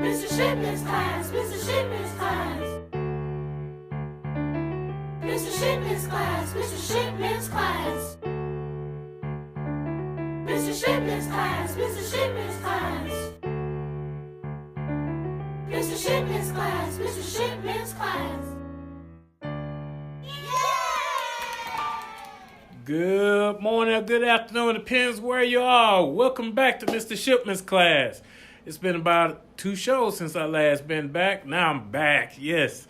Mr. Shipman's class, Mr. Shipman's class. Mr. Shipman's class, Mr. Shipman's class. Mr. Shipman's class, Mr. Shipman's class. Mr. Shipman's class, Mr. Shipman's class. Good morning or good afternoon, depends where you are. Welcome back to Mr. Shipman's class. It's been about 2 shows since I last been back. Now I'm back, yes.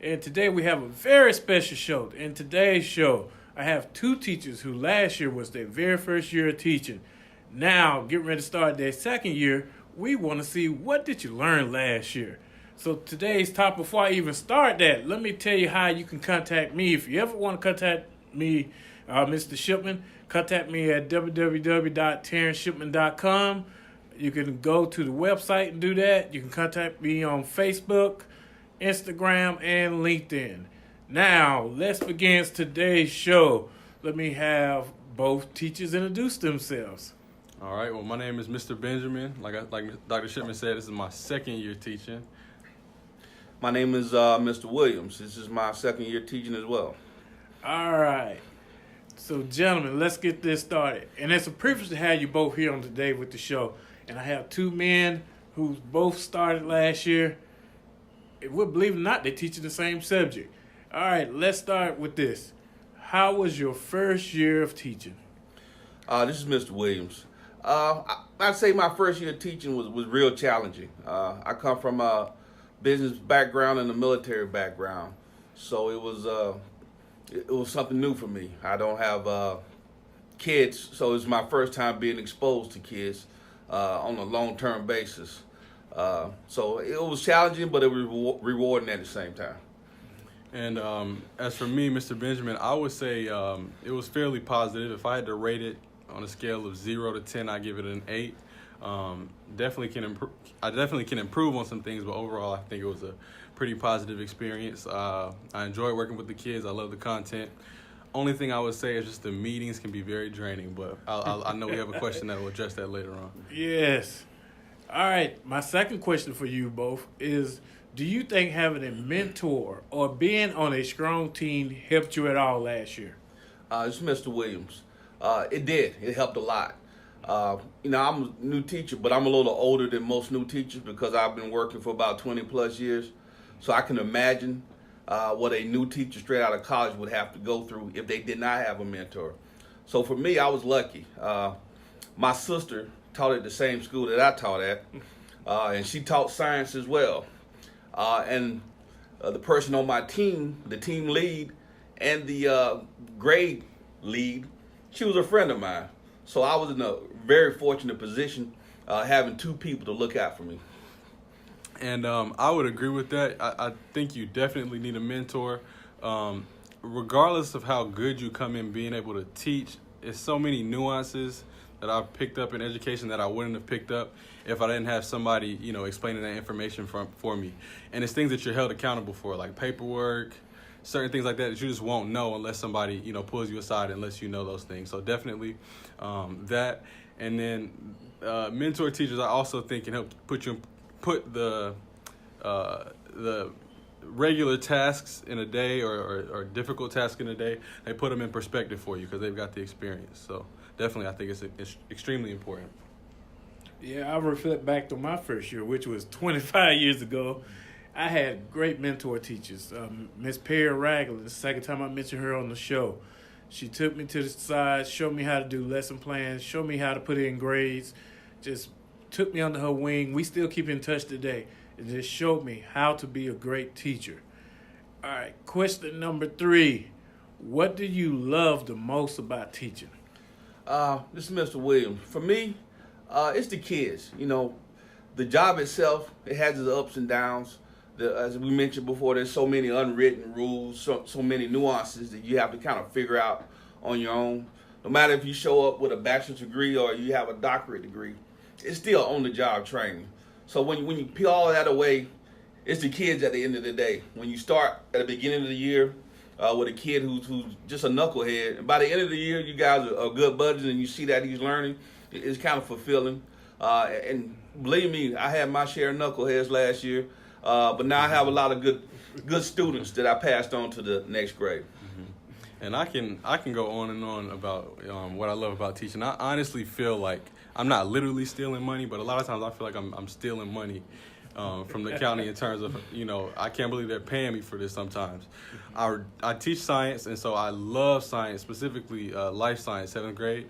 And today we have a very special show. In today's show, I have 2 teachers who last year was their very first year of teaching. Now, getting ready to start their second year, we want to see what did you learn last year. So today's topic, before I even start that, let me tell you how you can contact me. If you ever want to contact me, Mr. Shipman, contact me at www.terrenceshipman.com. You can go to the website and do that. You can contact me on Facebook, Instagram, and LinkedIn. Now, let's begin today's show. Let me have both teachers introduce themselves. All right. Well, my name is Mr. Benjamin. Like Dr. Shipman said, this is my second year teaching. My name is Mr. Williams. This is my second year teaching as well. All right. So, gentlemen, let's get this started. And it's a privilege to have you both here on today with the show. And I have 2 men who both started last year. Believe it or not, they're teaching the same subject. All right, let's start with this. How was your first year of teaching? This is Mr. Williams. I'd say my first year of teaching was real challenging. I come from a business background and a military background, so it was something new for me. I don't have kids, so it was my first time being exposed to kids on a long-term basis. So it was challenging, but it was rewarding at the same time. And as for me, Mr. Benjamin, I would say it was fairly positive. If I had to rate it on a scale of 0 to 10, I give it an 8. Definitely can improve. I definitely can improve on some things, but overall, I think it was a pretty positive experience. I enjoyed working with the kids. I love the content. Only thing I would say is just the meetings can be very draining, but I know we have a question that will address that later on. Yes. All right. My second question for you both is, do you think having a mentor or being on a strong team helped you at all last year? This is Mr. Williams. It did. It helped a lot. I'm a new teacher, but I'm a little older than most new teachers because I've been working for about 20 plus years. So I can imagine what a new teacher straight out of college would have to go through if they did not have a mentor. So for me, I was lucky. My sister taught at the same school that I taught at, and she taught science as well. And the person on my team, the team lead, and the grade lead, she was a friend of mine. So I was in a very fortunate position having 2 people to look out for me. And I would agree with that. I think you definitely need a mentor. Regardless of how good you come in being able to teach, there's so many nuances that I've picked up in education that I wouldn't have picked up if I didn't have somebody, explaining that information for me. And it's things that you're held accountable for, like paperwork, certain things like that you just won't know unless somebody, pulls you aside and lets you know those things. So definitely that. And then mentor teachers, I also think can help put the regular tasks in a day or difficult tasks in a day, they put them in perspective for you because they've got the experience. So definitely, I think it's extremely important. Yeah, I reflect back to my first year, which was 25 years ago. I had great mentor teachers. Miss Perry Ragler, the second time I mentioned her on the show. She took me to the side, showed me how to do lesson plans, showed me how to put in grades, just took me under her wing. We still keep in touch today. It just showed me how to be a great teacher. All right, question number 3. What do you love the most about teaching? This is Mr. Williams. For me, it's the kids. The job itself, it has its ups and downs. As we mentioned before, there's so many unwritten rules, so many nuances that you have to kind of figure out on your own. No matter if you show up with a bachelor's degree or you have a doctorate degree, it's still on-the-job training. So when you peel all of that away, it's the kids at the end of the day. When you start at the beginning of the year with a kid who's just a knucklehead, and by the end of the year, you guys are good buddies and you see that he's learning, it's kind of fulfilling. And believe me, I had my share of knuckleheads last year, but now I have a lot of good students that I passed on to the next grade. And I can go on and on about what I love about teaching. I honestly feel like I'm not literally stealing money, but a lot of times I feel like I'm stealing money from the county in terms of, I can't believe they're paying me for this sometimes. I teach science, and so I love science, specifically life science, 7th grade.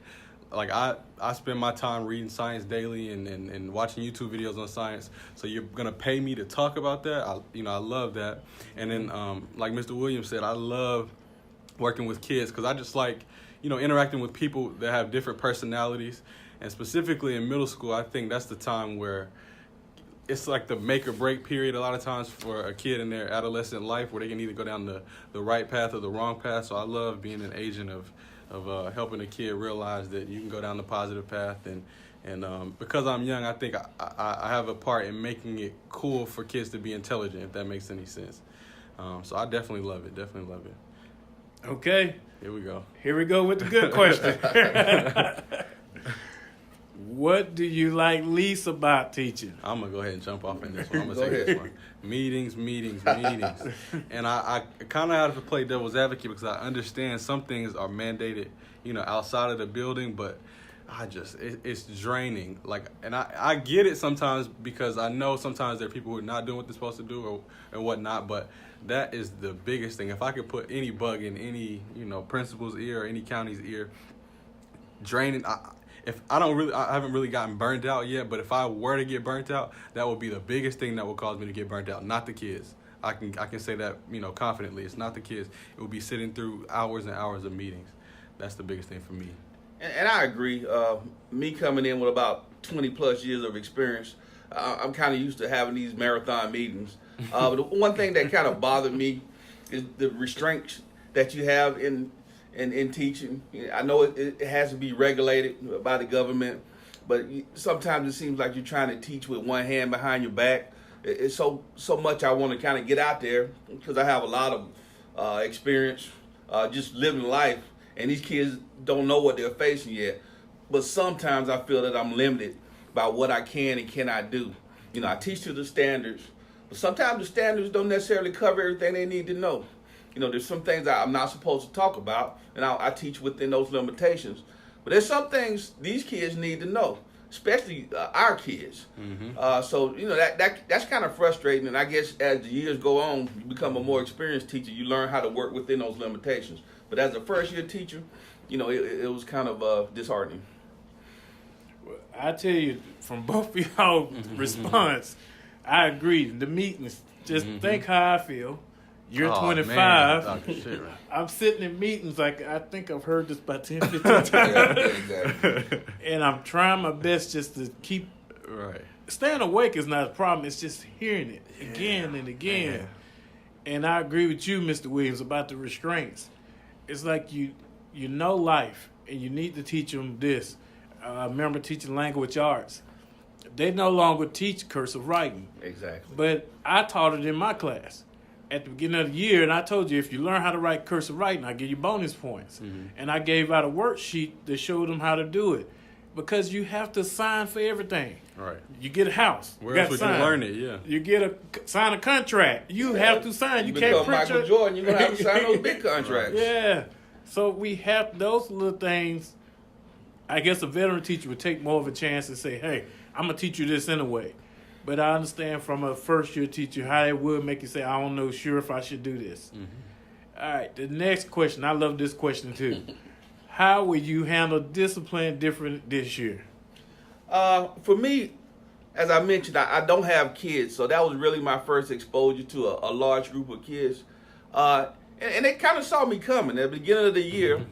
Like I spend my time reading science daily and watching YouTube videos on science. So you're gonna pay me to talk about that. I love that. And then like Mr. Williams said, I love working with kids because I just like, interacting with people that have different personalities. And specifically in middle school, I think that's the time where it's like the make or break period a lot of times for a kid in their adolescent life where they can either go down the right path or the wrong path. So I love being an agent of helping a kid realize that you can go down the positive path. And because I'm young, I think I have a part in making it cool for kids to be intelligent, if that makes any sense. So I definitely love it. Okay. Here we go. Here we go with the good question. What do you like least about teaching? I'm going to go ahead and jump off in this one. I'm going to say this one. Meetings. And I kind of have to play devil's advocate because I understand some things are mandated, outside of the building, but it's draining. Like, and I get it sometimes because I know sometimes there are people who are not doing what they're supposed to do or whatnot, but that is the biggest thing. If I could put any bug in any, principal's ear or any county's ear, draining. I haven't really gotten burnt out yet, but if I were to get burnt out, that would be the biggest thing that would cause me to get burnt out, not the kids. I can say that, confidently. It's not the kids. It would be sitting through hours and hours of meetings. That's the biggest thing for me. And I agree. Me coming in with about 20 plus years of experience, I'm kind of used to having these marathon meetings. But the one thing that kind of bothered me is the restraints that you have in teaching. I know it has to be regulated by the government, but sometimes it seems like you're trying to teach with one hand behind your back. It's so much I want to kind of get out there because I have a lot of experience just living life, and these kids don't know what they're facing yet. But sometimes I feel that I'm limited by what I can and cannot do. I teach to the standards, but sometimes the standards don't necessarily cover everything they need to know. There's some things I'm not supposed to talk about, and I teach within those limitations. But there's some things these kids need to know, especially our kids. Mm-hmm. So that's kind of frustrating. And I guess as the years go on, you become a more experienced teacher. You learn how to work within those limitations. But as a first-year teacher, it was kind of disheartening. Well, I tell you, from both of y'all response, I agree. The meetings, just think how I feel. You're 25. Shit, right. I'm sitting in meetings like I think I've heard this about 10, 15 times. Yeah, exactly. And I'm trying my best just to keep... Right. Staying awake is not a problem. It's just hearing it again and again. Yeah. And I agree with you, Mr. Williams, about the restraints. It's like you know life, and you need to teach them this. I remember teaching language arts. They no longer teach cursive writing. Exactly. But I taught it in my class at the beginning of the year, and I told you, if you learn how to write cursive writing, I give you bonus points. Mm-hmm. And I gave out a worksheet that showed them how to do it. Because you have to sign for everything. Right. You get a house. Where else would you learn it? Yeah. You sign a contract. You have to sign. You can't print Michael Jordan. You're going to have to sign those big contracts. Yeah. So we have those little things. I guess a veteran teacher would take more of a chance and say, hey, I'm going to teach you this anyway. But I understand from a first-year teacher how it would make you say, I don't know sure if I should do this. Mm-hmm. All right, the next question. I love this question, too. How will you handle discipline different this year? For me, as I mentioned, I don't have kids, so that was really my first exposure to a large group of kids. And they kind of saw me coming. At the beginning of the year,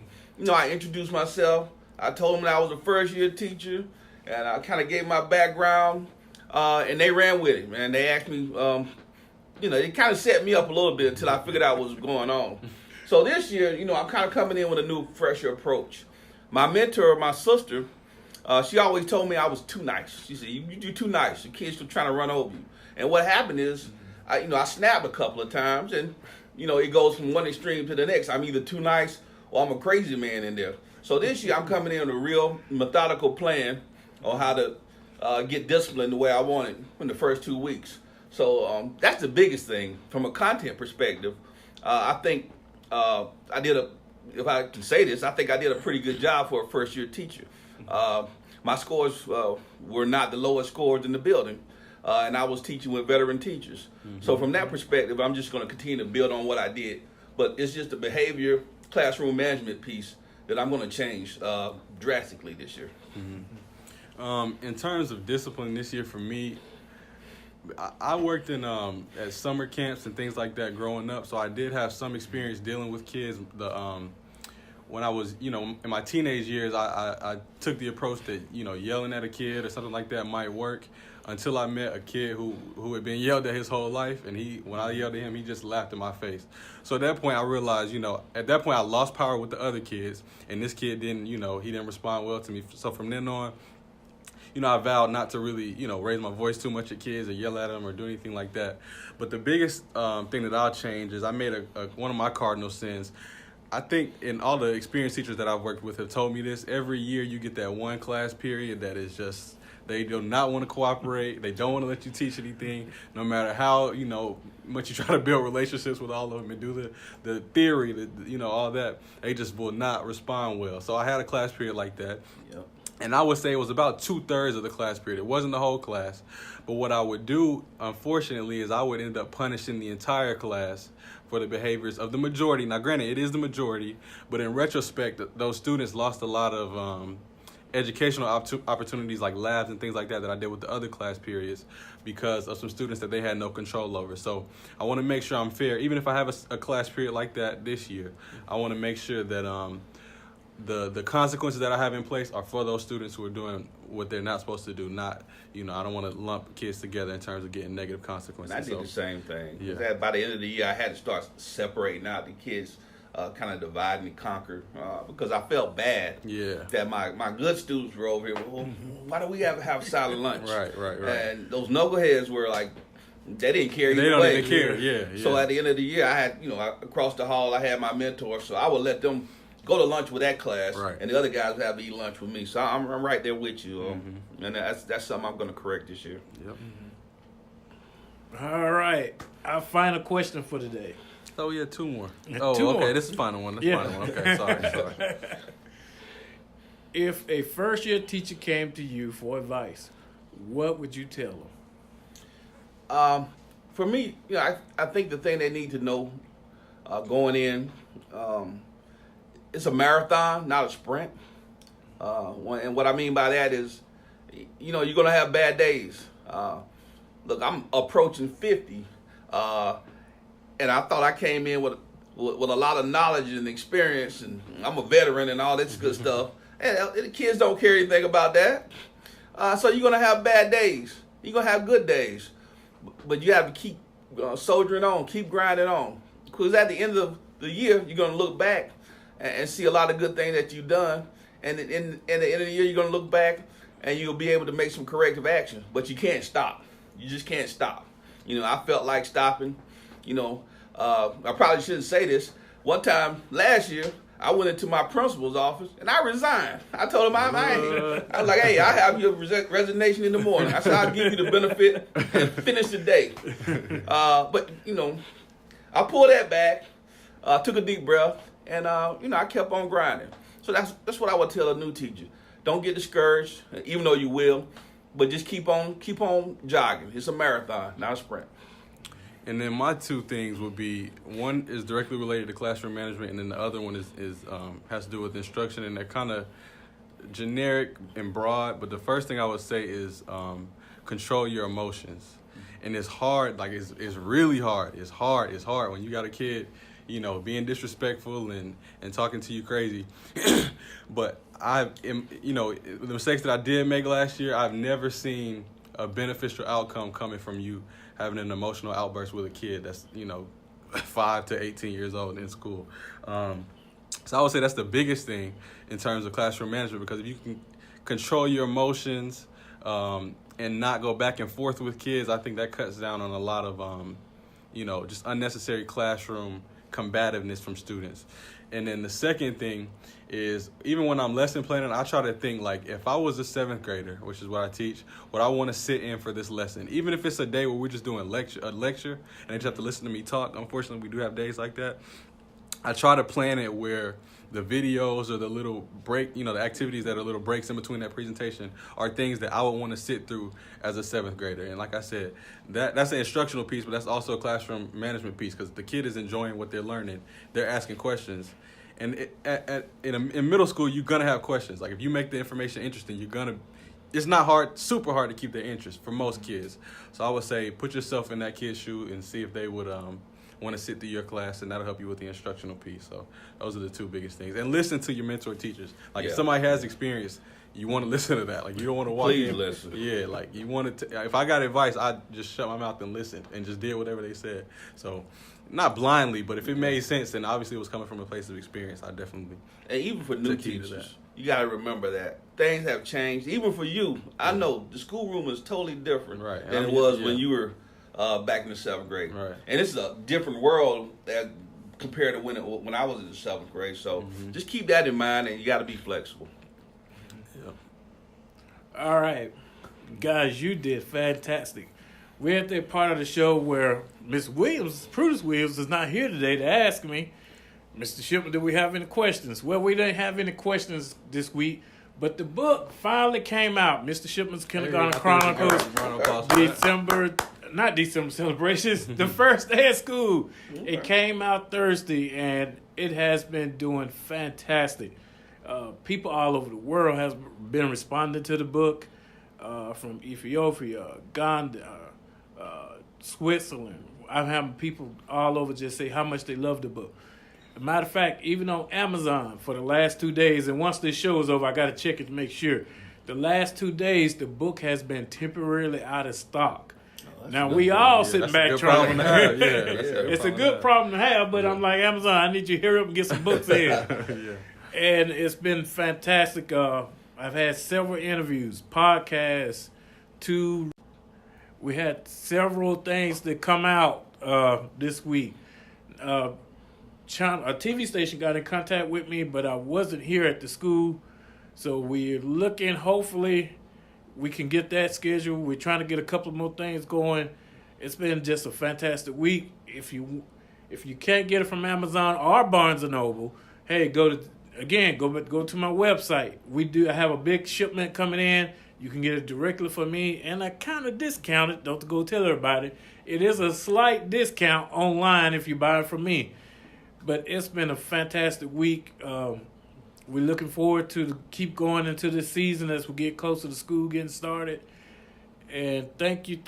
I introduced myself. I told them that I was a first-year teacher, and I kind of gave my background. And they ran with it, man. They asked me, they kind of set me up a little bit until I figured out what was going on. So this year, I'm kind of coming in with a new, fresher approach. My mentor, my sister, she always told me I was too nice. She said, you're too nice. The kids are trying to run over you. And what happened is, I snapped a couple of times, and, it goes from one extreme to the next. I'm either too nice or I'm a crazy man in there. So this year, I'm coming in with a real methodical plan on how to get disciplined the way I wanted in the first 2 weeks. So that's the biggest thing from a content perspective. I think I did if I can say this, I think I did a pretty good job for a first-year teacher. My scores were not the lowest scores in the building, and I was teaching with veteran teachers. Mm-hmm. So from that perspective, I'm just going to continue to build on what I did. But it's just the behavior, classroom management piece that I'm going to change drastically this year. Mm-hmm. In terms of discipline this year for me, I worked in at summer camps and things like that growing up, so I did have some experience dealing with kids. When I was, in my teenage years, I took the approach that, yelling at a kid or something like that might work, until I met a kid who had been yelled at his whole life, and when I yelled at him, he just laughed in my face. So at that point, I realized, at that point, I lost power with the other kids, and this kid didn't, he didn't respond well to me. So from then on, I vowed not to really, raise my voice too much at kids or yell at them or do anything like that. But the biggest thing that I'll change is I made one of my cardinal sins. I think in all the experienced teachers that I've worked with have told me this. Every year you get that one class period that is just, they do not want to cooperate. They don't want to let you teach anything, no matter how, much you try to build relationships with all of them and do the theory, all that. They just will not respond well. So I had a class period like that. Yep. And I would say it was about 2/3 of the class period. It wasn't the whole class. But what I would do, unfortunately, is I would end up punishing the entire class for the behaviors of the majority. Now, granted, it is the majority, but in retrospect, those students lost a lot of educational opportunities like labs and things like that I did with the other class periods because of some students that they had no control over. So I want to make sure I'm fair. Even if I have a class period like that this year, I want to make sure that the consequences that I have in place are for those students who are doing what they're not supposed to do. Not, I don't want to lump kids together in terms of getting negative consequences. And I did the same thing. Yeah. By the end of the year, I had to start separating out the kids, kind of divide and conquer, because I felt bad that my good students were over here. Well, why do we have silent lunch? Right. And those knuckleheads were like, they didn't care either way. They don't even care, yeah. So at the end of the year, I had, across the hall, I had my mentor, so I would let them go to lunch with that class, and the other guys would have to eat lunch with me. So I'm right there with you, and that's something I'm going to correct this year. Yep. All right, our final question for today. Oh yeah, 2 more. Oh, two okay, more. This is the final one. Okay, sorry. If a first-year teacher came to you for advice, what would you tell them? For me, I think the thing they need to know going in. It's a marathon, not a sprint. And what I mean by that is, you're going to have bad days. Look, I'm approaching 50, and I thought I came in with a lot of knowledge and experience, and I'm a veteran and all this good stuff. And the kids don't care anything about that. So you're going to have bad days. You're going to have good days. But you have to keep soldiering on, keep grinding on. Because at the end of the year, you're going to look back and see a lot of good things that you've done. And at the end of the year, you're going to look back and you'll be able to make some corrective action. But you can't stop. You just can't stop. I felt like stopping. I probably shouldn't say this. One time last year, I went into my principal's office and I resigned. I told him I was like, hey, I have your resignation in the morning. I said, I'll give you the benefit and finish the day. But I pulled that back, took a deep breath, and I kept on grinding. So that's what I would tell a new teacher. Don't get discouraged, even though you will, but just keep on jogging. It's a marathon, not a sprint. And then my 2 things would be, one is directly related to classroom management, and then the other one is has to do with instruction, and they're kind of generic and broad. But the first thing I would say is control your emotions. And it's hard, like it's really hard. It's hard when you got a kid, being disrespectful and talking to you crazy. But the mistakes that I did make last year, I've never seen a beneficial outcome coming from you having an emotional outburst with a kid that's 5 to 18 years old in school. So I would say that's the biggest thing in terms of classroom management, because if you can control your emotions and not go back and forth with kids, I think that cuts down on a lot of just unnecessary classroom combativeness from students. And then the second thing is, even when I'm lesson planning, I try to think like, if I was a 7th grader, which is what I teach, what I want to sit in for this lesson, even if it's a day where we're just doing a lecture and they just have to listen to me talk. Unfortunately, we do have days like that. I try to plan it where the videos or the little break, the activities that are little breaks in between that presentation are things that I would want to sit through as a 7th grader. And like I said, that's an instructional piece, but that's also a classroom management piece, because the kid is enjoying what they're learning. They're asking questions. And in middle school, you're going to have questions. Like, if you make the information interesting, it's not super hard to keep their interest for most kids. So I would say put yourself in that kid's shoe and see if they would want to sit through your class, and that'll help you with the instructional piece. So those are the two biggest things. And listen to your mentor teachers. Like, if somebody has experience, you want to listen to that. Like, you don't want to walk in. Please listen. Yeah, like, you want to. If I got advice, I'd just shut my mouth and listen and just did whatever they said. So, not blindly, but if it made sense and obviously it was coming from a place of experience, I definitely. And even for new teachers, you got to remember that things have changed. Even for you, I know the schoolroom is totally different than it was when you were back in the 7th grade. Right. And this is a different world compared to when I was in the 7th grade. So just keep that in mind, and you got to be flexible. Yeah. All right. Guys, you did fantastic. We're at the part of the show where Miss Williams, Prudence Williams, is not here today to ask me, Mr. Shipman, do we have any questions? Well, we didn't have any questions this week, but the book finally came out, Mr. Shipman's Kindergarten Chronicles, not December celebrations, the first day of school. Okay. It came out Thursday, and it has been doing fantastic. People all over the world have been responding to the book, from Ethiopia, Ghana, Switzerland. I'm having people all over just say how much they love the book. As a matter of fact, even on Amazon for the last 2 days, and once this show is over, I got to check it to make sure. The last 2 days, the book has been temporarily out of stock. Now, we all sitting back trying to have. It's a good problem to have, but I'm like, Amazon, I need you to hurry up and get some books in. And it's been fantastic. I've had several interviews, podcasts, we had several things that come out this week. A TV station got in contact with me, but I wasn't here at the school. So we're looking, hopefully we can get that scheduled. We're trying to get a couple more things going. It's been just a fantastic week. If you can't get it from Amazon or Barnes & Noble, hey, go to my website. I have a big shipment coming in. You can get it directly from me, and I kind of discount it. Don't go tell everybody. It is a slight discount online if you buy it from me. But it's been a fantastic week. We're looking forward to keep going into this season as we get closer to school getting started. And thank you.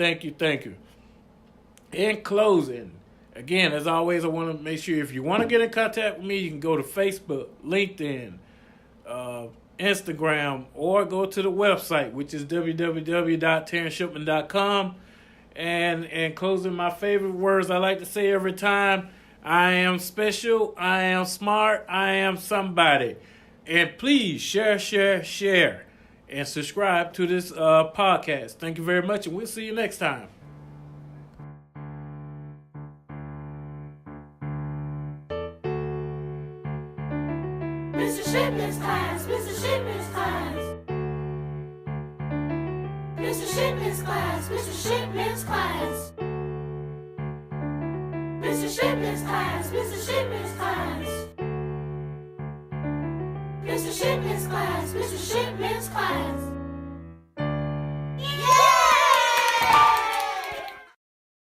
In closing, again, as always, I want to make sure if you want to get in contact with me, you can go to Facebook, LinkedIn, Instagram, or go to the website, which is www.terrenceshipman.com. And in closing, my favorite words I like to say every time: I am special, I am smart, I am somebody. And please share, and subscribe to this podcast. Thank you very much, and we'll see you next time. Mr. Shipman's class, Mr. Shipman's class. Mr. Shipman's class, Mr. Shipman's class. Mr. Shipman's class, Mr. Shipman's class. Mr. Shipman's class, Mr. Shipman's class.